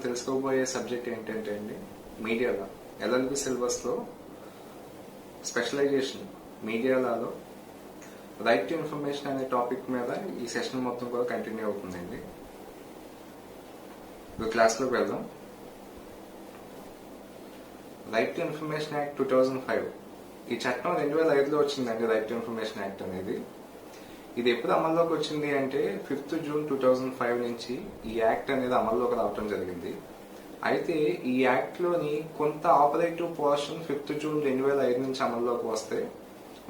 తెలుసుకోబోయే సబ్జెక్ట్ ఏంటంటే అండి మీడియా లా. ఎల్ఎల్బి సిలబస్ లో specialisation media Lalo right to information అనే టాపిక్ మీద ఈ సెషన్ మొత్తం కూడా కంటిన్యూ అవుతుందండి. ఇప్పుడు క్లాస్లోకి వెళ్దాం. రైట్ టు ఇన్ఫర్మేషన్ యాక్ట్ 2005 ఈ చట్టం 2005లో వచ్చిందండి. రైట్ టు ఇన్ఫర్మేషన్ యాక్ట్ అనేది ఇది ఎప్పుడు అమల్లోకి వచ్చింది అంటే 5th June 2005 నుంచి ఈ యాక్ట్ అనేది అమల్లోకి రావడం జరిగింది. అయితే ఈ యాక్ట్ లోని కొంత ఆపరేటివ్ పోర్షన్ 5th June 2005 నుంచి అమల్లోకి వస్తే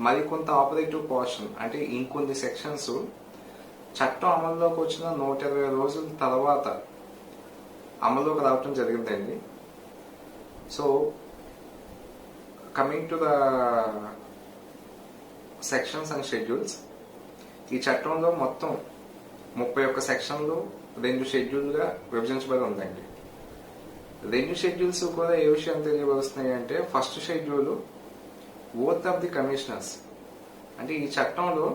మరి కొంత ఆపరేటివ్ పోర్షన్ అంటే ఇంకొన్ని సెక్షన్స్ చట్టం అమల్లోకి వచ్చిన 120 రోజుల తర్వాత అమల్లోకి రావడం జరిగిందండి. So coming to the sections and schedules, ఈ చట్టంలో మొత్తం 31 సెక్షన్లు 2 షెడ్యూల్గా విభజించబడి ఉందండి. 2 షెడ్యూల్స్ కూడా ఏ విషయం తెలియవస్తున్నాయి అంటే, first schedule oath of the commissioners, అంటే ఈ చట్టంలో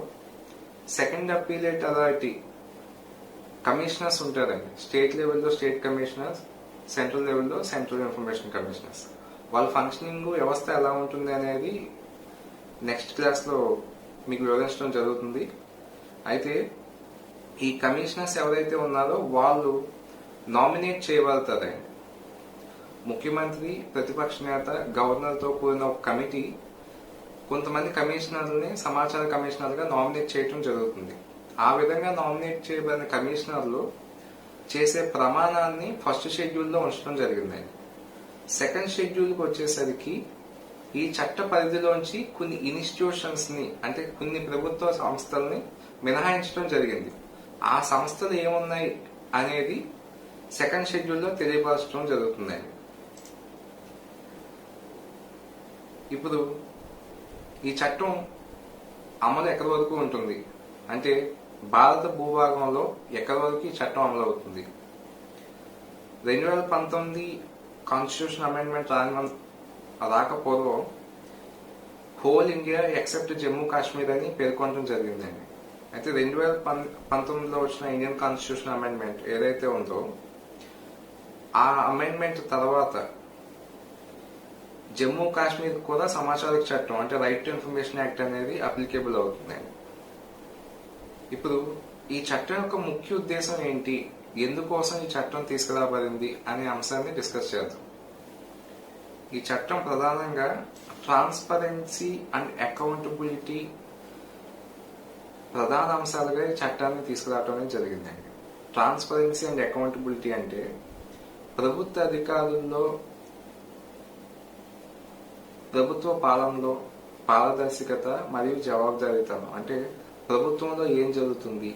సెకండ్ అప్పీలేట్ అథారిటీ కమిషనర్స్ ఉంటారండి. స్టేట్ లెవెల్లో స్టేట్ కమిషనర్స్, సెంట్రల్ లెవెల్లో సెంట్రల్ ఇన్ఫర్మేషన్ కమిషనర్స్. వాళ్ళ ఫంక్షనింగ్ వ్యవస్థ ఎలా ఉంటుంది అనేది నెక్స్ట్ క్లాస్లో మీకు వివరించడం జరుగుతుంది. అయితే ఈ కమిషనర్స్ ఎవరైతే ఉన్నారో వాళ్ళు నామినేట్ చేయబడతారండి. ముఖ్యమంత్రి, ప్రతిపక్ష నేత, గవర్నర్తో కూడిన ఒక కమిటీ కొంతమంది కమిషనర్లని సమాచార కమిషనర్గా నామినేట్ చేయడం జరుగుతుంది. ఆ విధంగా నామినేట్ చేయబడిన కమిషనర్లు చేసే ప్రమాణాన్ని ఫస్ట్ షెడ్యూల్లో ఉంచడం జరిగిందండి. సెకండ్ షెడ్యూల్కి వచ్చేసరికి ఈ చట్ట పరిధిలోంచి కొన్ని ఇన్స్టిట్యూషన్స్ ని, అంటే కొన్ని ప్రభుత్వ సంస్థల్ని మినహాయించడం జరిగింది. ఆ సంస్థలు ఏమున్నాయి అనేది సెకండ్ షెడ్యూల్లో తెలియపరచడం జరుగుతుందండి. ఇప్పుడు ఈ చట్టం అమలు ఎక్కడి వరకు ఉంటుంది అంటే, భారత భూభాగంలో ఎక్కడి వరకు ఈ చట్టం అమలు అవుతుంది. 2019 కాన్స్టిట్యూషన్ అమెండ్మెంట్ రాకపూర్వం whole India except Jammu Kashmir అని పేర్కొనడం జరిగిందండి. అయితే 2019లో వచ్చిన ఇండియన్ కాన్స్టిట్యూషన్ అమెండ్మెంట్ ఏదైతే ఉందో ఆ అమెండ్మెంట్ తర్వాత జమ్మూ కాశ్మీర్ కూడా సమాచార చట్టం అంటే రైట్ టు ఇన్ఫర్మేషన్ యాక్ట్ అనేది అప్లికేబుల్ అవుతుందండి. ఇప్పుడు ఈ చట్టం యొక్క ముఖ్య ఉద్దేశం ఏంటి, ఎందుకోసం ఈ చట్టం తీసుకురాబడింది అనే అంశాన్ని డిస్కస్ చేద్దాం. ఈ చట్టం ప్రధానంగా ట్రాన్స్పరెన్సీ అండ్ అకౌంటబిలిటీ ప్రధాన అంశాలుగా ఈ చట్టాన్ని తీసుకురావడం జరిగిందండి. ట్రాన్స్పరెన్సీ అండ్ అకౌంటబిలిటీ అంటే ప్రభుత్వ అధికారుల్లో, ప్రభుత్వ పాలనలో పారదర్శకత మరియు జవాబుదారీతనం. అంటే ప్రభుత్వంలో ఏం జరుగుతుంది,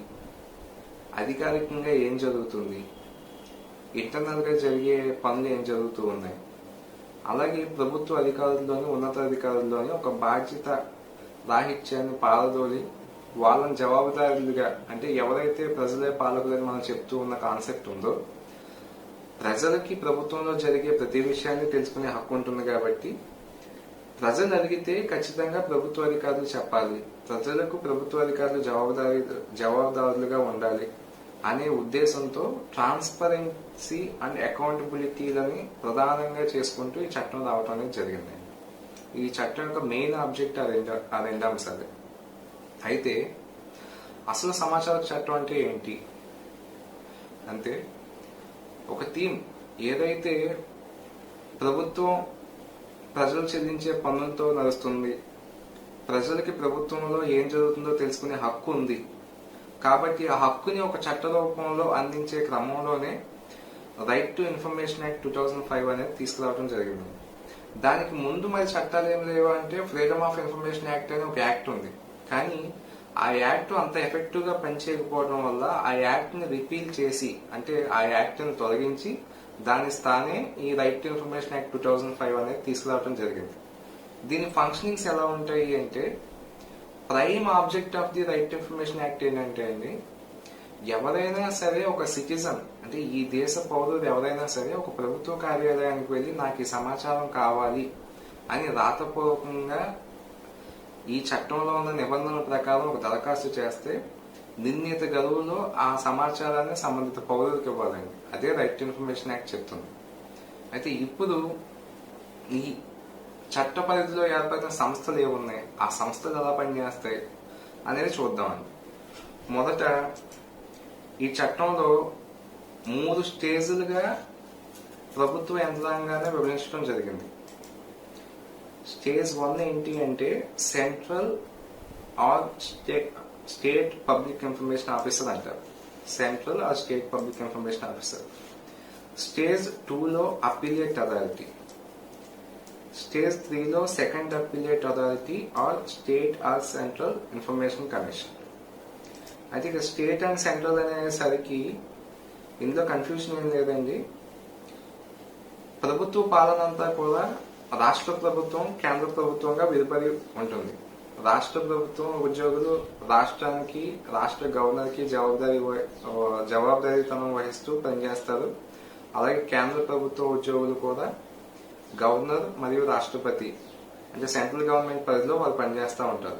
అధికారికంగా ఏం జరుగుతుంది, ఇంటర్నల్ గా జరిగే పనులు ఏం జరుగుతూ ఉన్నాయి, అలాగే ప్రభుత్వ అధికారుల్లోని ఉన్నతాధికారుల్లోని ఒక బాధ్యత రాహిత్యాన్ని పారదోలి వాళ్ళని జవాబుదారులుగా, అంటే ఎవరైతే ప్రజలే పాలకులని మనం చెప్తూ ఉన్న కాన్సెప్ట్ ఉందో, ప్రజలకి ప్రభుత్వంలో జరిగే ప్రతి విషయాన్ని తెలుసుకునే హక్కు ఉంటుంది కాబట్టి ప్రజలు అడిగితే ఖచ్చితంగా ప్రభుత్వ అధికారులు చెప్పాలి, ప్రజలకు ప్రభుత్వ అధికారులు జవాబుదారులుగా ఉండాలి అనే ఉద్దేశంతో ట్రాన్స్పరెన్సీ అండ్ అకౌంటబిలిటీలని ప్రధానంగా చేసుకుంటూ ఈ చట్టం రావడం అనేది జరిగింది. ఈ చట్టం యొక్క మెయిన్ ఆబ్జెక్ట్ ఆ రెండు అంశాలు. అయితే అసలు సమాచార చట్టం అంటే ఏంటి అంటే, ఒక థీమ్ ఏదైతే ప్రభుత్వం ప్రజలు చెల్లించే పన్నులతో నడుస్తుంది, ప్రజలకి ప్రభుత్వంలో ఏం జరుగుతుందో తెలుసుకునే హక్కు ఉంది కాబట్టి ఆ హక్కుని ఒక చట్ట రూపంలో అందించే క్రమంలోనే రైట్ టు ఇన్ఫర్మేషన్ యాక్ట్ 2005 అనేది తీసుకురావడం జరిగింది. దానికి ముందు మరి చట్టాలు ఏం లేవు అంటే, ఫ్రీడమ్ ఆఫ్ ఇన్ఫర్మేషన్ యాక్ట్ అనే ఒక యాక్ట్ ఉంది. కానీ ఆ యాక్ట్ అంత ఎఫెక్టివ్ గా పనిచేయకపోవడం వల్ల ఆ యాక్ట్ ని రిపీల్ చేసి, అంటే ఆ యాక్ట్ ని తొలగించి దాని స్థానే ఈ రైట్ టు ఇన్ఫర్మేషన్ యాక్ట్ 2005 అనేది తీసుకురావడం జరిగింది. దీని ఫంక్షనింగ్స్ ఎలా ఉంటాయి అంటే, prime object of the right to information act ఏంటంటే అండి, ఎవరైనా సరే ఒక సిటిజన్, అంటే ఈ దేశ పౌరులు ఎవరైనా సరే ఒక ప్రభుత్వ కార్యాలయానికి వెళ్లి నాకు ఈ సమాచారం కావాలి అని రాతపూర్వకంగా ఈ చట్టంలో ఉన్న నిబంధనల ప్రకారం ఒక దరఖాస్తు చేస్తే నిర్ణీత గడువులో ఆ సమాచారాన్ని సంబంధిత పౌరులకు ఇవ్వాలండి. అదే రైట్ టు ఇన్ఫర్మేషన్ యాక్ట్ చెప్తుంది. అయితే ఇప్పుడు ఈ చట్ట పరిధిలో ఏర్పడిన సంస్థలు ఏమున్నాయి, ఆ సంస్థలు ఎలా పనిచేస్తాయి అనేది చూద్దామండి. మొదట ఈ చట్టంలో 3 స్టేజ్లుగా ప్రభుత్వ యంత్రాంగాన్ని విభజించడం జరిగింది. స్టేజ్ 1 ఏంటి అంటే central or state public information officer అంటారు. Central or state public information officer. Stage 2లో అప్పీలేట్ అథారిటీ. స్టేజ్ 3లో second appellate authority or state or central information commission. అయితే ఇక స్టేట్ అండ్ సెంట్రల్ అనేసరికి ఇందులో కన్ఫ్యూజన్ ఏం లేదండి. ప్రభుత్వ పాలన అంతా కూడా రాష్ట్ర ప్రభుత్వం, కేంద్ర ప్రభుత్వంగా విడిపడి ఉంటుంది. రాష్ట్ర ప్రభుత్వం ఉద్యోగులు రాష్ట్రానికి, రాష్ట్ర గవర్నర్కి జవాబుదారీతనం వహిస్తూ పనిచేస్తారు. అలాగే కేంద్ర ప్రభుత్వ ఉద్యోగులు కూడా గవర్నర్ మరియు రాష్ట్రపతి అంటే సెంట్రల్ గవర్నమెంట్ పరిధిలో వాళ్ళు పనిచేస్తూ ఉంటారు.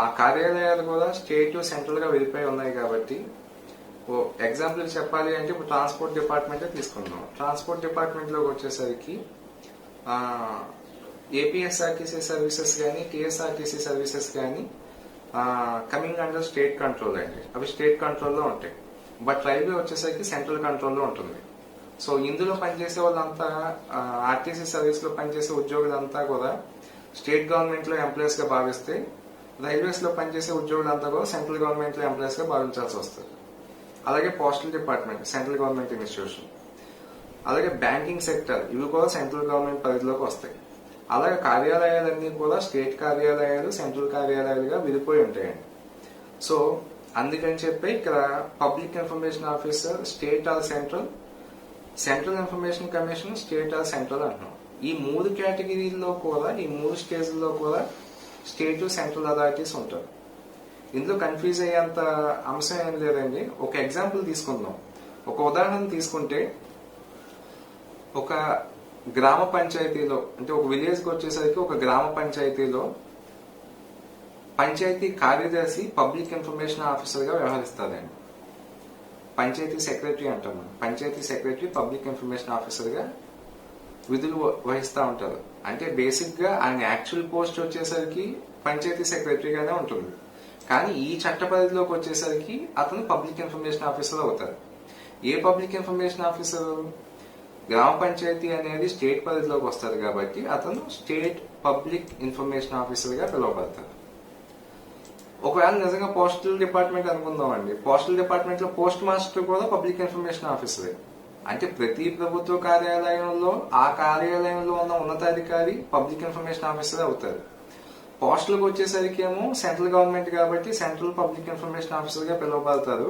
ఆ కార్యాలయాలు కూడా స్టేట్ సెంట్రల్ గా విడిపోయి ఉన్నాయి కాబట్టి ఎగ్జాంపుల్ చెప్పాలి అంటే ఇప్పుడు ట్రాన్స్పోర్ట్ డిపార్ట్మెంటే తీసుకుందాం. ట్రాన్స్పోర్ట్ డిపార్ట్మెంట్ లోకి వచ్చేసరికి ఏపీఎస్ఆర్టీసీ సర్వీసెస్ కానీ, టీఎస్ఆర్టీసీ సర్వీసెస్ కానీ కమింగ్ అండర్ స్టేట్ కంట్రోల్ అండి. అవి స్టేట్ కంట్రోల్లో ఉంటాయి. బట్ రైల్వే వచ్చేసరికి సెంట్రల్ కంట్రోల్లో ఉంటుంది. సో ఇందులో పనిచేసే వాళ్ళంతా ఆర్టీసీ సర్వీస్ లో పనిచేసే ఉద్యోగులంతా కూడా స్టేట్ గవర్నమెంట్ లో ఎంప్లాయీస్ గా భావిస్తే, రైల్వేస్ లో పనిచేసే ఉద్యోగులంతా కూడా సెంట్రల్ గవర్నమెంట్ లో ఎంప్లాయీస్ గా భావించాల్సి వస్తుంది. అలాగే postal department central government institution. అలాగే బ్యాంకింగ్ సెక్టర్ ఇవి కూడా సెంట్రల్ గవర్నమెంట్ పరిధిలోకి వస్తాయి. అలాగే కార్యాలయాలన్నీ కూడా స్టేట్ కార్యాలయాలు, సెంట్రల్ కార్యాలయాలుగా విడిపోయి ఉంటాయండి. సో అందుకని చెప్పి ఇక్కడ public information officer state or central, central information commission state or central అంటున్నాం. ఈ 3 కేటగిరీల్లో కూడా, ఈ 3 స్టేజ్లో కూడా స్టేట్ సెంట్రల్ అథారిటీస్ ఉంటారు. ఇందులో కన్ఫ్యూజ్ అయ్యేంత అంశం ఏం లేదండి. ఒక ఎగ్జాంపుల్ తీసుకుందాం. ఒక ఉదాహరణ తీసుకుంటే, ఒక గ్రామ పంచాయతీలో అంటే ఒక విలేజ్ కి వచ్చేసరికి ఒక గ్రామ పంచాయతీలో పంచాయతీ కార్యదర్శి పబ్లిక్ ఇన్ఫర్మేషన్ ఆఫీసర్ గా వ్యవహరిస్తారండి. పంచాయతీ సెక్రటరీ అంటాం మనం. Panchayati secretary public information officer గా విధులు వహిస్తూ ఉంటారు. అంటే బేసిక్ గా ఆయన యాక్చువల్ పోస్ట్ వచ్చేసరికి పంచాయతీ సెక్రటరీగానే ఉంటుంది. కానీ ఈ చట్ట పరిధిలోకి వచ్చేసరికి అతను పబ్లిక్ ఇన్ఫర్మేషన్ ఆఫీసర్ అవుతారు. ఏ పబ్లిక్ ఇన్ఫర్మేషన్ ఆఫీసర్? గ్రామ పంచాయతీ అనేది స్టేట్ పరిధిలోకి వస్తారు కాబట్టి అతను స్టేట్ పబ్లిక్ ఇన్ఫర్మేషన్ ఆఫీసర్ గా పిలువబడతారు. ఒకవేళ నిజంగా పోస్టల్ డిపార్ట్మెంట్ అనుకుందామండి. పోస్టల్ డిపార్ట్మెంట్ లో పోస్ట్ మాస్టర్ కూడా పబ్లిక్ ఇన్ఫర్మేషన్ ఆఫీసరే. అంటే ప్రతి ప్రభుత్వ కార్యాలయంలో ఆ కార్యాలయంలో ఉన్న ఉన్నతాధికారి పబ్లిక్ ఇన్ఫర్మేషన్ ఆఫీసర్ అవుతారు. పోస్టల్కి వచ్చేసరికి ఏమో సెంట్రల్ గవర్నమెంట్ కాబట్టి సెంట్రల్ పబ్లిక్ ఇన్ఫర్మేషన్ ఆఫీసర్ గా పిలువబడతారు.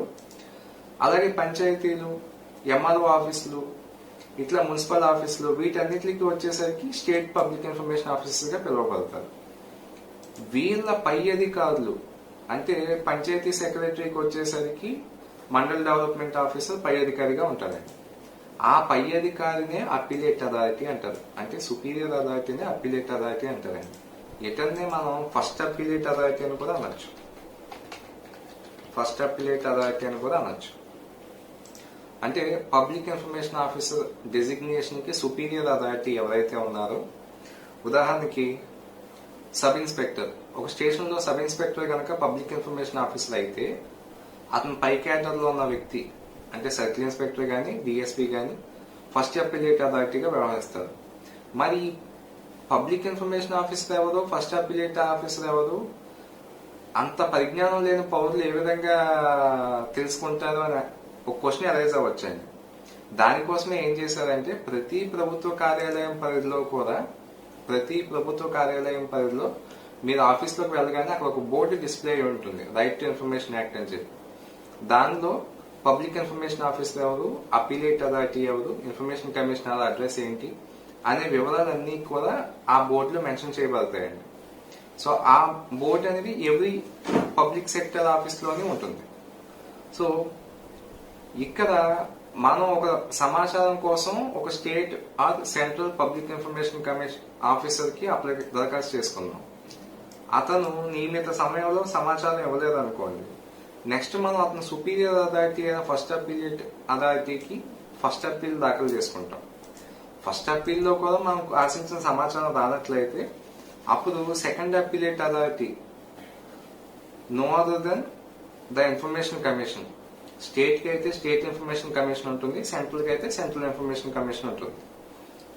అలాగే పంచాయతీలు, ఎంఆర్ఓ ఆఫీసులు, ఇట్లా మున్సిపల్ ఆఫీసులు వీటన్నిటికి వచ్చేసరికి స్టేట్ పబ్లిక్ ఇన్ఫర్మేషన్ ఆఫీసర్ గా పిలువబడతారు. వీళ్ళ పై అధికారులు అంటే పంచాయతీ సెక్రటరీకి వచ్చేసరికి మండల్ డెవలప్మెంట్ ఆఫీసర్ పై అధికారిగా ఉంటారండి. ఆ పై అధికారినే అప్పీలేట్ అథారిటీ అంటారు. అంటే సుపీరియర్ అథారిటీనే అప్పీలేట్ అథారిటీ అంటారండి. ఇతన్నే మనం ఫస్ట్ అప్పీలేట్ అథారిటీ అని కూడా అనొచ్చు. ఫస్ట్ అప్పీలేట్ అథారిటీ అని కూడా అనొచ్చు. అంటే పబ్లిక్ ఇన్ఫర్మేషన్ ఆఫీసర్ డెసిగ్నేషన్ కి సుపీరియర్ అథారిటీ ఎవరైతే ఉన్నారో, ఉదాహరణకి సబ్ ఇన్స్పెక్టర్, ఒక స్టేషన్ లో సబ్ ఇన్స్పెక్టర్ కనుక పబ్లిక్ ఇన్ఫర్మేషన్ ఆఫీసర్ అయితే అతను పై క్యాడర్ లో ఉన్న వ్యక్తి అంటే సర్కిల్ ఇన్స్పెక్టర్ గానీ, డిఎస్పీ గానీ ఫస్ట్ అప్పీలేట్ అథారిటీగా వ్యవహరిస్తారు. మరి పబ్లిక్ ఇన్ఫర్మేషన్ ఆఫీసర్ ఎవరు, ఫస్ట్ అప్పీలేట్ ఆఫీసర్ ఎవరు, అంత పరిజ్ఞానం లేని పౌరులు ఏ విధంగా తెలుసుకుంటారు అని ఒక క్వశ్చన్ అరైజ్ అవ్వచ్చండి. దానికోసమే ఏం చేశారంటే ప్రతి ప్రభుత్వ కార్యాలయం పరిధిలో మీరు ఆఫీస్లోకి వెళ్ళగానే అక్కడ ఒక బోర్డు డిస్ప్లే ఉంటుంది, రైట్ టు ఇన్ఫర్మేషన్ యాక్ట్ అని చెప్పి. దానిలో పబ్లిక్ ఇన్ఫర్మేషన్ ఆఫీసర్ ఎవరు, అప్పీలేట్ అథారిటీ ఎవరు, ఇన్ఫర్మేషన్ కమిషనర్ అడ్రస్ ఏంటి అనే వివరాలన్నీ కూడా ఆ బోర్డులో మెన్షన్ చేయబడతాయండి. సో ఆ బోర్డు అనేది ఎవ్రీ పబ్లిక్ సెక్టర్ ఆఫీస్ లోనే ఉంటుంది. సో ఇక్కడ మనం ఒక సమాచారం కోసం ఒక state or central public information commission officer కి దరఖాస్తు చేసుకున్నాం. అతను నియమిత సమయంలో సమాచారం ఇవ్వలేదు అనుకోండి. నెక్స్ట్ మనం అతను సుపీరియర్ అథారిటీ అయిన ఫస్ట్ అప్పీలేట్ అథారిటీకి ఫస్ట్ అప్పీల్ దాఖలు చేసుకుంటాం. ఫస్ట్ అప్పీల్లో కూడా మనకు ఆశించిన సమాచారం రానట్లయితే అప్పుడు second appellate authority no other than the information commission. State కి అయితే స్టేట్ ఇన్ఫర్మేషన్ కమిషన్ ఉంటుంది, సెంట్రల్ కి అయితే సెంట్రల్ ఇన్ఫర్మేషన్ కమిషన్ ఉంటుంది.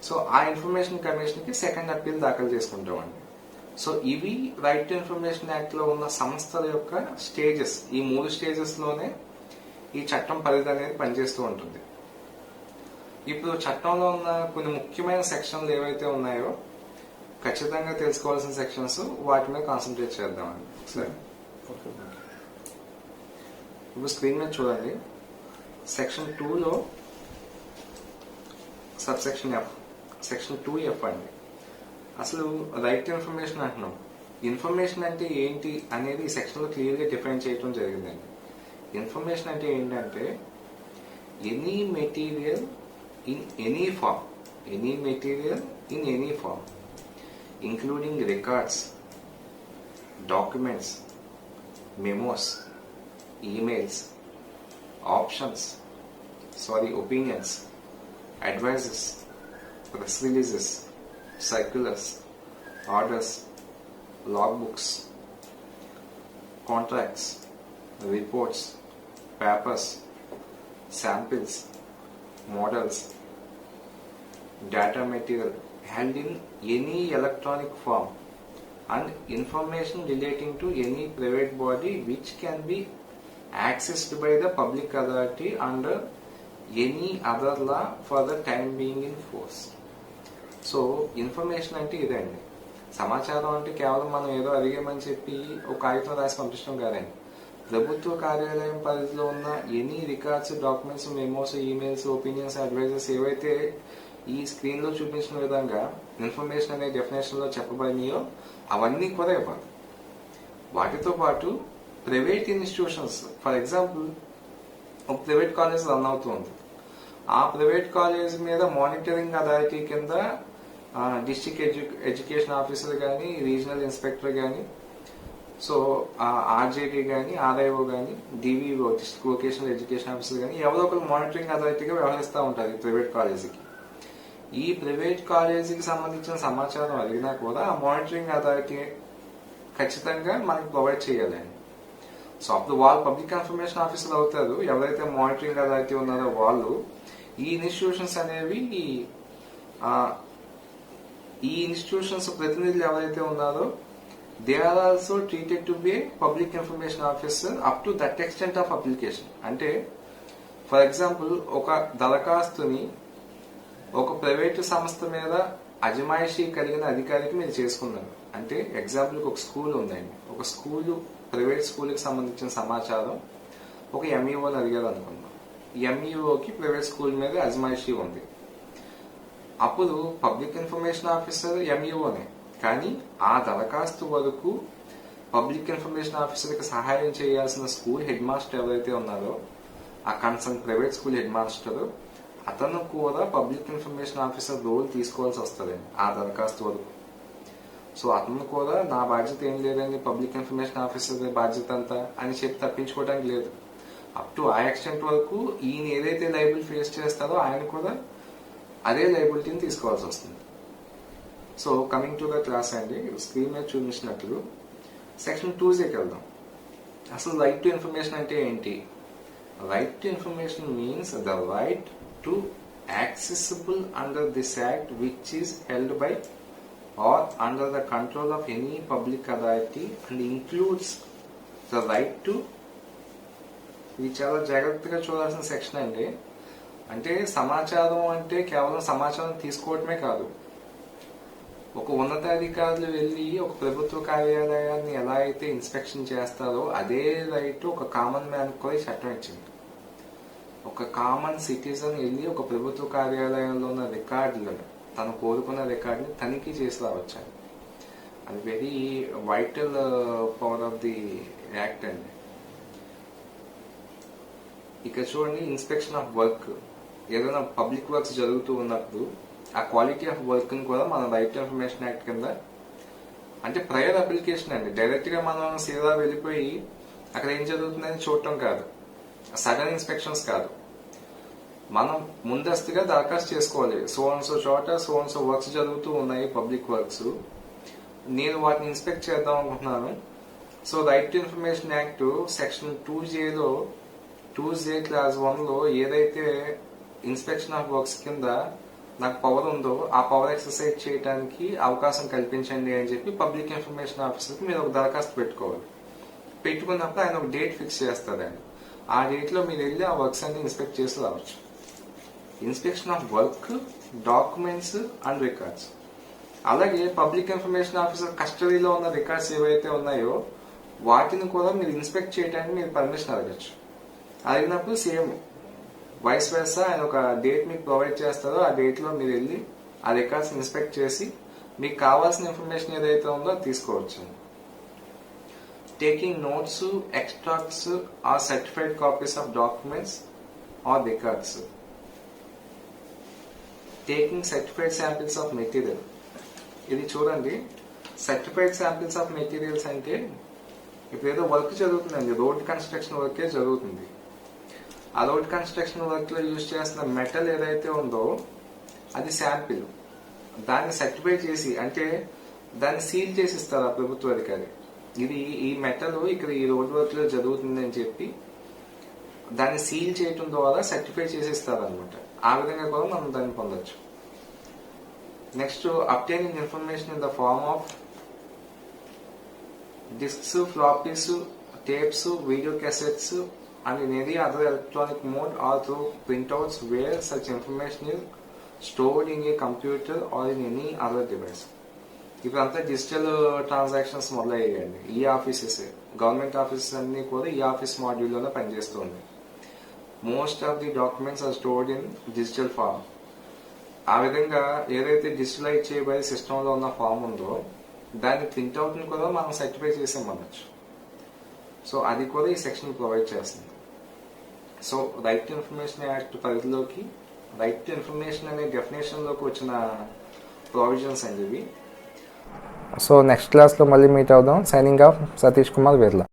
సో ఆ ఇన్ఫర్మేషన్ కమిషన్ కి సెకండ్ అప్పీల్ దాఖలు చేసుకుంటామండి. సో ఇవి రైట్ టు ఇన్ఫర్మేషన్ యాక్ట్ లో ఉన్న సంస్థల యొక్క స్టేజెస్. ఈ 3 స్టేజెస్ లోనే ఈ చట్టం పరిధి అనేది పనిచేస్తూ ఉంటుంది. ఇప్పుడు చట్టంలో ఉన్న కొన్ని ముఖ్యమైన సెక్షన్లు ఏవైతే ఉన్నాయో ఖచ్చితంగా తెలుసుకోవాల్సిన సెక్షన్స్, వాటి మీద కాన్సన్ట్రేట్ చేద్దామండి. సరే, ఇప్పుడు స్క్రీన్ మీద చూడండి. సెక్షన్ 2లో sub section F, section 2F అండి. అసలు రైట్ టు ఇన్ఫర్మేషన్ అంటున్నాం. ఇన్ఫర్మేషన్ అంటే ఏంటి అనేది ఈ సెక్షన్ లో క్లియర్ గా డిఫైన్ చేయడం జరిగిందండి. ఇన్ఫర్మేషన్ అంటే ఏంటంటే any material in any form, any material in any form including records, documents, memos, emails, opinions, advices, press releases, circulars, orders, logbooks, contracts, reports, papers, samples, models, data material held in any electronic form and information relating to any private body which can be accessed by the public authority under any other law for the time being in force. So information అంటే ఇదండి. సమాచారం అంటే కేవలం మనం ఏదో అడిగామని చెప్పి ఒక కాగితం రాసి పంపించడం కాదండి. ప్రభుత్వ కార్యాలయం పరిధిలో ఉన్న any records, documents, memos, emails, opinions, advisers ఏవైతే ఈ స్క్రీన్ లో చూపించిన విధంగా ఇన్ఫర్మేషన్ అనే డెఫినేషన్ లో చెప్పబడినాయో అవన్నీ కూడా ఇవ్వాలి. వాటితో పాటు ప్రైవేట్ ఇన్స్టిట్యూషన్స్, ఫర్ ఎగ్జాంపుల్ ఒక ప్రైవేట్ కాలేజ్ రన్ అవుతుంది. ఆ ప్రైవేట్ కాలేజ్ మీద మానిటరింగ్ అథారిటీ కింద డిస్ట్రిక్ట్ ఎడ్యుకేషన్ ఆఫీసర్ కానీ, రీజనల్ ఇన్స్పెక్టర్ కానీ, సో ఆర్జేడీ కానీ, ఆర్ఐఓ కానీ, DVO district vocational education officer కానీ ఎవరో ఒకరు మానిటరింగ్ అథారిటీగా వ్యవహరిస్తూ ఉంటారు ఈ ప్రైవేట్ కాలేజీకి. ఈ ప్రైవేట్ కాలేజీకి సంబంధించిన సమాచారం అడిగినా కూడా ఆ మానిటరింగ్ అథారిటీ ఖచ్చితంగా మనకి ప్రొవైడ్ చేయాలండి. సో అప్పుడు వాళ్ళు పబ్లిక్ ఇన్ఫర్మేషన్ ఆఫీసర్ అవుతారు. ఎవరైతే మానిటరింగ్ అథారిటీ ఉన్నారో వాళ్ళు ఈ ఇన్స్టిట్యూషన్స్ అనేవి, ఈ ఇన్స్టిట్యూషన్స్ ప్రతినిధులు ఎవరైతే ఉన్నారో they are also treated to be public information officer up to that extent of application. అంటే ఫర్ ఎగ్జాంపుల్ ఒక దరఖాస్తుని ఒక ప్రైవేటు సంస్థ మీద అజమాయిషీ కలిగిన అధికారికి మీరు చేసుకున్నారు. అంటే ఎగ్జాంపుల్ ఒక స్కూల్ ఉందండి. ఒక స్కూలు, ప్రైవేట్ స్కూల్కి సంబంధించిన సమాచారం ఒక ఎంఈఓని అడిగారు అనుకుందాం. ఎంఈఓకి ప్రైవేట్ స్కూల్ మీద అజమాయిషీ ఉంది. అప్పుడు పబ్లిక్ ఇన్ఫర్మేషన్ ఆఫీసర్ ఎంఈఓనే, కానీ ఆ దరఖాస్తు వరకు పబ్లిక్ ఇన్ఫర్మేషన్ ఆఫీసర్కి సహాయం చేయాల్సిన స్కూల్ హెడ్ మాస్టర్ ఎవరైతే ఉన్నారో, ఆ concern private school head master, అతను కూడా పబ్లిక్ ఇన్ఫర్మేషన్ ఆఫీసర్ రోల్ తీసుకోవాల్సి వస్తుందండి ఆ దరఖాస్తు వరకు. సో అతను కూడా నా బాధ్యత ఏం లేదండి, పబ్లిక్ ఇన్ఫర్మేషన్ ఆఫీసర్ బాధ్యత అంతా అని చెప్పి తప్పించుకోవడానికి లేదు. అప్ టు ఆ ఎక్స్టెంట్ వరకు ఈయన ఏదైతే లైబుల్ ఫేస్ చేస్తారో ఆయన కూడా అదే లైబిలిటీని తీసుకోవాల్సి వస్తుంది. So coming to the class అండి, స్క్రీన్ మీద చూపించినట్లు సెక్షన్ 2Cకి వెళ్దాం. అసలు రైట్ టు ఇన్ఫర్మేషన్ అంటే ఏంటి? Right to information means the right to accessible under this act which is held by or under the control of any public authority and includes the right to, ఇది చాలా జాగ్రత్తగా చూడాల్సిన section అండి. అంటే సమాచారం అంటే కేవలం సమాచారం తీసుకోవటమే కాదు. ఒక ఉన్నతాధికారులు వెళ్ళి ఒక ప్రభుత్వ కార్యాలయాన్ని ఎలా అయితే ఇన్స్పెక్షన్ చేస్తారో అదే రైట్ ఒక కామన్ మ్యాన్ కూడా చట్టం ఇచ్చింది. ఒక కామన్ సిటిజన్ వెళ్ళి ఒక ప్రభుత్వ కార్యాలయంలో ఉన్న రికార్డులను, తను కోరుకున్న రికార్డుని తనిఖీ చేసి రావచ్చాను. అది very vital power of the act అండి. ఇక చూడండి, ఇన్స్పెక్షన్ ఆఫ్ వర్క్. ఏదైనా పబ్లిక్ వర్క్స్ జరుగుతూ ఉన్నప్పుడు ఆ క్వాలిటీ ఆఫ్ వర్క్ ని కూడా మన రైట్ టు ఇన్ఫర్మేషన్ యాక్ట్ కింద, అంటే ప్రయర్ అప్లికేషన్ అండి, డైరెక్ట్ గా మనం సీదా వెళ్ళిపోయి అక్కడ ఏం జరుగుతుందని చూడటం కాదు, సడన్ ఇన్స్పెక్షన్స్ కాదు. మనం ముందస్తుగా దరఖాస్తు చేసుకోవాలి. సో చోట సో వర్క్స్ జరుగుతూ ఉన్నాయి, పబ్లిక్ వర్క్స్. నేను వాటిని ఇన్స్పెక్ట్ చేద్దాం అనుకుంటున్నాను. So right to information act section 2Jలో 2J క్లాస్ 1లో ఏదైతే ఇన్స్పెక్షన్ ఆఫ్ వర్క్స్ కింద నాకు పవర్ ఉందో ఆ పవర్ ఎక్సర్సైజ్ చేయడానికి అవకాశం కల్పించండి అని చెప్పి పబ్లిక్ ఇన్ఫర్మేషన్ ఆఫీసర్కి మీరు ఒక దరఖాస్తు పెట్టుకోవాలి. పెట్టుకున్నప్పుడు ఆయన ఒక డేట్ ఫిక్స్ చేస్తారు. ఆయన ఆ డేట్లో మీరు వెళ్ళి ఆ వర్క్స్ అన్ని ఇన్స్పెక్ట్ చేసి రావచ్చు. Inspection of work, documents and records. అలాగే పబ్లిక్ ఇన్ఫర్మేషన్ ఆఫీసర్ కస్టడీలో ఉన్న రికార్డ్స్ ఏవైతే ఉన్నాయో వాటిని కూడా మీరు ఇన్స్పెక్ట్ చేయడానికి మీరు పర్మిషన్ అడగచ్చు. అడిగినప్పుడు సేమ్ వైస్ వెర్సా ఆయన ఒక డేట్ మీకు ప్రొవైడ్ చేస్తారో ఆ డేట్ లో మీరు వెళ్ళి ఆ రికార్డ్స్ ఇన్స్పెక్ట్ చేసి మీకు కావాల్సిన ఇన్ఫర్మేషన్ ఏదైతే ఉందో అది తీసుకోవచ్చు. Taking notes, extracts or certified copies of documents or records. Taking certified samples of material. ఇది చూడండి, సర్టిఫైడ్ శాంపిల్స్ ఆఫ్ మెటీరియల్స్ అంటే ఇప్పుడు ఏదో వర్క్ జరుగుతుందండి, రోడ్ కన్స్ట్రక్షన్ వర్కే జరుగుతుంది. ఆ రోడ్ కన్స్ట్రక్షన్ వర్క్ లో యూజ్ చేస్తున్న మెటల్ ఏదైతే ఉందో అది శాంపిల్. దాన్ని సర్టిఫై చేసి అంటే దాన్ని సీల్ చేసి ఇస్తారు ఆ ప్రభుత్వ అధికారి. ఇది ఈ మెటల్ ఇక్కడ ఈ రోడ్ వర్క్ లో జరుగుతుంది అని చెప్పి దాన్ని సీల్ చేయటం ద్వారా సర్టిఫై చేసి ఇస్తారు అనమాట. ఆ విధంగా కూడా మనం దాన్ని పొందొచ్చు. Next, obtaining information in the form of discs, floppies, tapes, video cassettes and in any other electronic mode or through printouts where such information is stored in a computer or in any other device. ఇప్పుడంతా digital transactions మొదలయ్యాయండి. ఈ offices, government offices అన్ని కూడా ఈ office మాడ్యూల్లోనే పనిచేస్తుంది. Most of the documents are stored in digital form. ఆ విధంగా ఏదైతే డిజిటలైజ్ చేయబడే సిస్టంలో ఉన్న ఫామ్ ఉందో దాని ప్రింట్అవుట్ ని కూడా మనం సర్టిఫై చేసామనొచ్చు. సో అది కూడా ఈ సెక్షన్ ప్రొవైడ్ చేస్తుంది. So right to information act పరిధిలోకి రైట్ టు ఇన్ఫర్మేషన్ అనే డెఫినేషన్ లోకి వచ్చిన ప్రొవిజన్స్ అండి ఇవి. సో నెక్స్ట్ క్లాస్లో మళ్ళీ మీట్ అవుదాం. Signing off, Satish Kumar Birla.